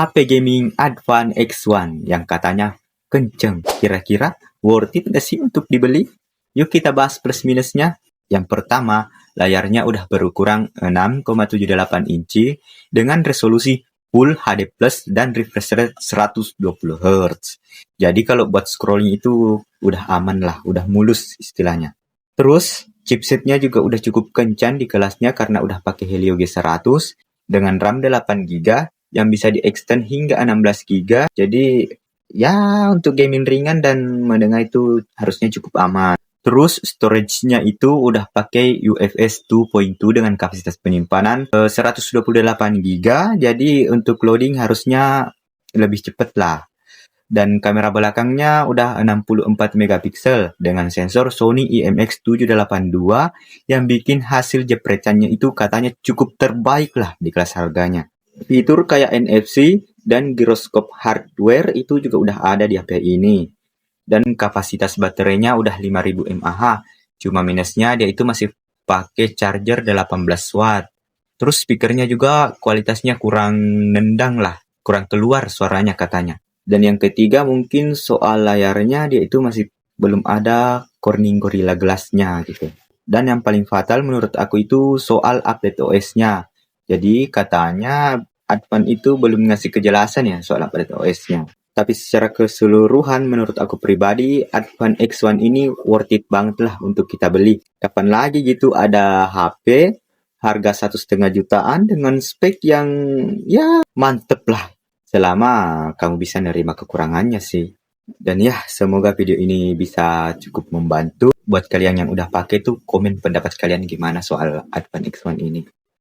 HP gaming Advan X1 yang katanya kenceng. Kira-kira worth it nggak sih untuk dibeli? Yuk kita bahas plus minusnya. Yang pertama, layarnya udah berukuran 6,78 inci dengan resolusi Full HD Plus dan refresh rate 120 Hz. Jadi kalau buat scrolling itu udah aman lah, udah mulus istilahnya. Terus chipsetnya juga udah cukup kencang di kelasnya karena udah pakai Helio G100 dengan RAM 8GB yang bisa di-extend hingga 16GB. Jadi ya untuk gaming ringan dan menengah itu harusnya cukup aman. Terus storage-nya itu udah pakai UFS 2.2 dengan kapasitas penyimpanan 128GB. Jadi untuk loading harusnya lebih cepat lah. Dan kamera belakangnya udah 64 megapiksel dengan sensor Sony IMX782 yang bikin hasil jepretannya itu katanya cukup terbaik lah di kelas harganya. Fitur kayak NFC dan giroskop hardware itu juga udah ada di HP ini. Dan kapasitas baterainya udah 5000 mAh. Cuma minusnya dia itu masih pakai charger 18 watt. Terus speakernya juga kualitasnya kurang nendang lah, kurang keluar suaranya katanya. Dan yang ketiga mungkin soal layarnya dia itu masih belum ada Corning Gorilla Glass-nya gitu. Dan yang paling fatal menurut aku itu soal update OS-nya. Jadi katanya Advan itu belum ngasih kejelasan ya soal update OS-nya. Tapi secara keseluruhan menurut aku pribadi Advan X1 ini worth it banget lah untuk kita beli. Kapan lagi gitu ada HP harga 1,5 jutaan dengan spek yang ya mantep lah. Selama kamu bisa nerima kekurangannya sih. Dan ya semoga video ini bisa cukup membantu. Buat kalian yang udah pakai tuh komen pendapat kalian gimana soal Advan X1 ini.